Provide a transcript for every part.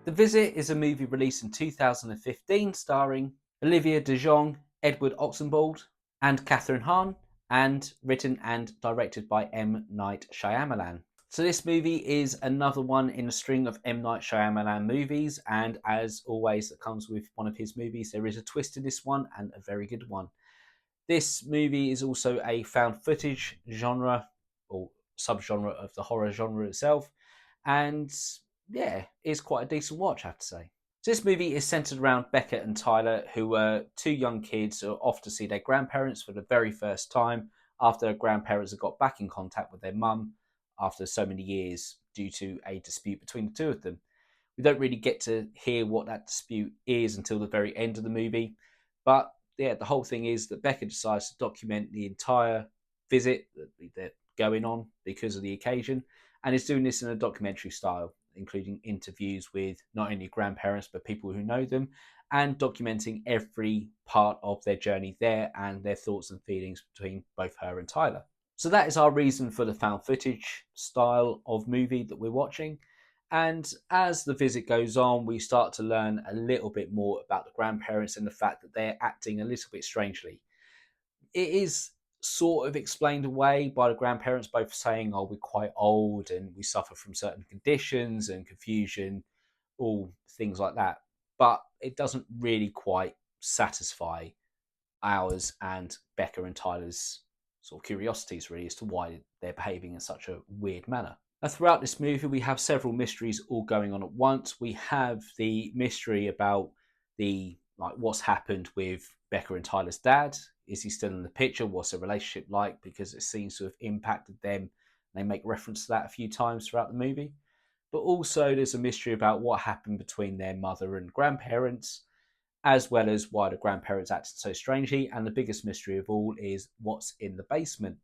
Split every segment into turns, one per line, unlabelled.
The Visit is a movie released in 2015 starring Olivia de Jong, Edward Oxenbould, and Catherine Hahn, and written and directed by M. Night Shyamalan. So this movie is another one in a string of M. Night Shyamalan movies, and as always that comes with one of his movies, there is a twist in this one, and a very good one. This movie is also a found footage genre, or subgenre of the horror genre itself, and yeah, it's quite a decent watch, I have to say. So this movie is centered around Becca and Tyler, who were two young kids who are off to see their grandparents for the very first time after their grandparents have got back in contact with their mum after so many years due to a dispute between the two of them. We don't really get to hear what that dispute is until the very end of the movie, but yeah, the whole thing is that Becca decides to document the entire visit that they're going on because of the occasion, and is doing this in a documentary style, including interviews with not only grandparents but people who know them, and documenting every part of their journey there and their thoughts and feelings between both her and Tyler. So that is our reason for the found footage style of movie that we're watching. And as the visit goes on, we start to learn a little bit more about the grandparents and the fact that they're acting a little bit strangely. It is sort of explained away by the grandparents, both saying, "Oh, we're quite old and we suffer from certain conditions and confusion," all things like that. But it doesn't really quite satisfy ours and Becca and Tyler's sort of curiosities, really, as to why they're behaving in such a weird manner. Now, throughout this movie, we have several mysteries all going on at once. We have the mystery about the what's happened with Becca and Tyler's dad. Is he still in the picture? What's the relationship like? Because it seems to have impacted them. They make reference to that a few times throughout the movie. But also, there's a mystery about what happened between their mother and grandparents, as well as why the grandparents acted so strangely. And the biggest mystery of all is what's in the basement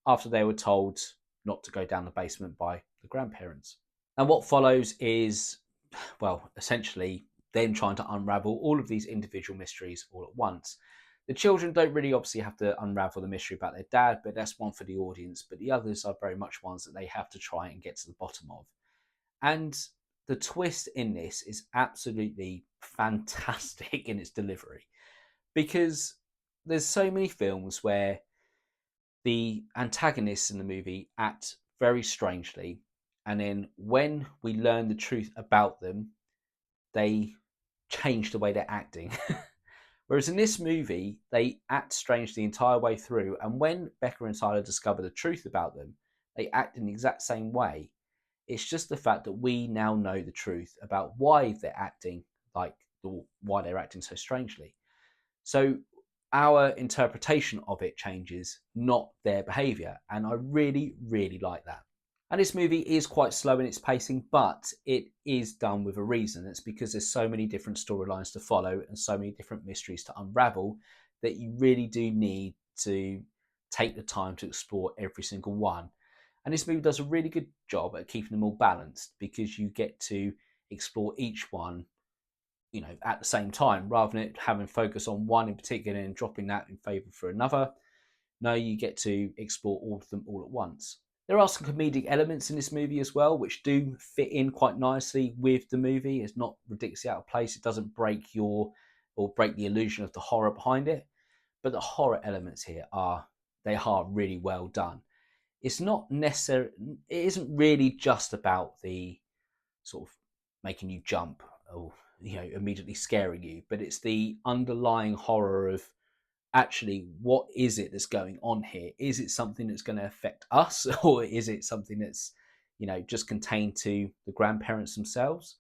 after they were told not to go down the basement by the grandparents. And what follows is, well, essentially them trying to unravel all of these individual mysteries all at once. The children don't really obviously have to unravel the mystery about their dad, but that's one for the audience. But the others are very much ones that they have to try and get to the bottom of. And the twist in this is absolutely fantastic in its delivery, because there's so many films where the antagonists in the movie act very strangely, and then when we learn the truth about them, they change the way they're acting. Whereas in this movie, they act strange the entire way through, and when Becca and Tyler discover the truth about them, they act in the exact same way. It's just the fact that we now know the truth about why they're acting why they're acting so strangely. So our interpretation of it changes, not their behavior. And I really, really like that. And this movie is quite slow in its pacing, but it is done with a reason. It's because there's so many different storylines to follow and so many different mysteries to unravel that you really do need to take the time to explore every single one. And this movie does a really good job at keeping them all balanced, because you get to explore each one at the same time, rather than it having focus on one in particular and dropping that in favour for another. No, you get to explore all of them all at once. There are some comedic elements in this movie as well, which do fit in quite nicely with the movie. It's not ridiculously out of place. It doesn't break the illusion of the horror behind it. But the horror elements here are really well done. It's not necessary. It isn't really just about the sort of making you jump or immediately scaring you, but it's the underlying horror of actually what is it that's going on here. Is it something that's going to affect us, or is it something that's just contained to the grandparents themselves?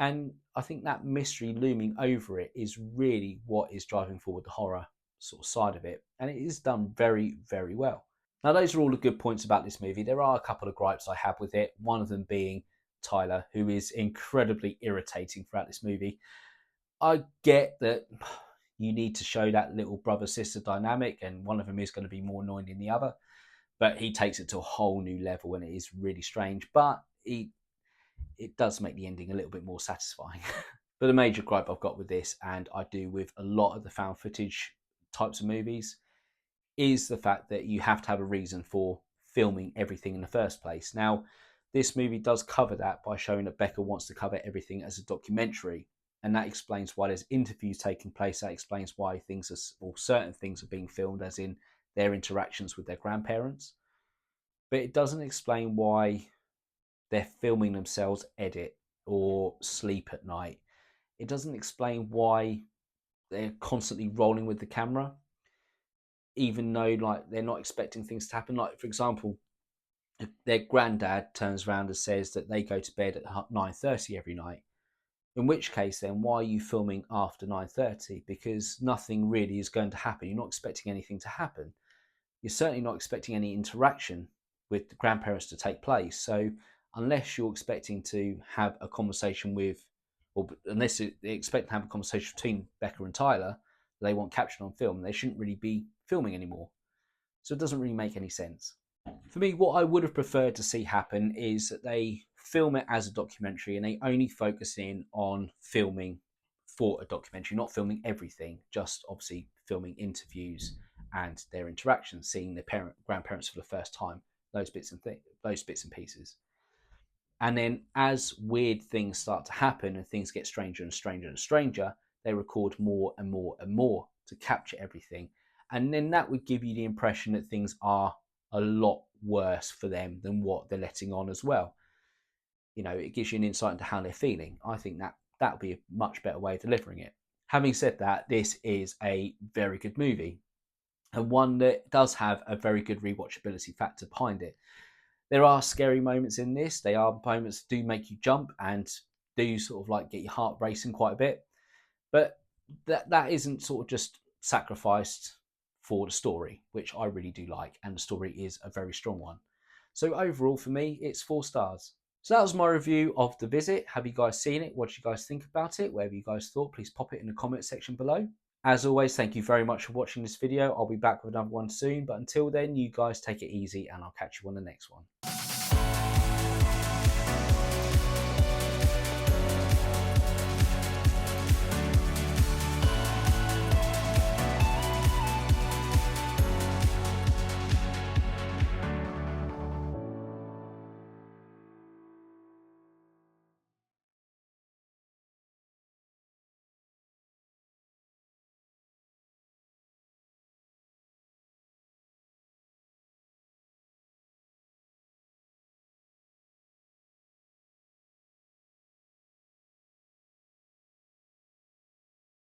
And I think that mystery looming over it is really what is driving forward the horror sort of side of it, and it is done very, very well. Now, those are all the good points about this movie. There are a couple of gripes I have with it, one of them being Tyler, who is incredibly irritating throughout this movie. I get that you need to show that little brother-sister dynamic, and one of them is going to be more annoying than the other, but he takes it to a whole new level, and it is really strange, but it does make the ending a little bit more satisfying. But the major gripe I've got with this, and I do with a lot of the found footage types of movies, is the fact that you have to have a reason for filming everything in the first place. Now, this movie does cover that by showing that Becker wants to cover everything as a documentary. And that explains why there's interviews taking place. That explains why certain things are being filmed, as in their interactions with their grandparents. But it doesn't explain why they're filming themselves edit or sleep at night. It doesn't explain why they're constantly rolling with the camera, even though like they're not expecting things to happen. Like, for example, if their granddad turns around and says that they go to bed at 9:30 every night, in which case then why are you filming after 9:30? Because nothing really is going to happen. You're not expecting anything to happen. You're certainly not expecting any interaction with the grandparents to take place. So unless you're expecting to have a conversation with, or unless they expect to have a conversation between Becca and Tyler that they want captured on film, they shouldn't really be filming anymore. So it doesn't really make any sense. For me, what I would have preferred to see happen is that they film it as a documentary and they only focus in on filming for a documentary, not filming everything, just obviously filming interviews and their interactions, seeing their grandparents for the first time, those bits and pieces. And then as weird things start to happen and things get stranger and stranger and stranger, they record more and more and more to capture everything. And then that would give you the impression that things are a lot worse for them than what they're letting on as well. It gives you an insight into how they're feeling. I think that would be a much better way of delivering it. Having said that, this is a very good movie, and one that does have a very good rewatchability factor behind it. There are scary moments in this. They are moments that do make you jump and do sort of like get your heart racing quite a bit. But that isn't sort of just sacrificed for the story, which I really do like. And the story is a very strong one. So overall, for me, it's 4 stars. So that was my review of The Visit. Have you guys seen it? What do you guys think about it? Whatever you guys thought, please pop it in the comment section below. As always, thank you very much for watching this video. I'll be back with another one soon. But until then, you guys take it easy and I'll catch you on the next one.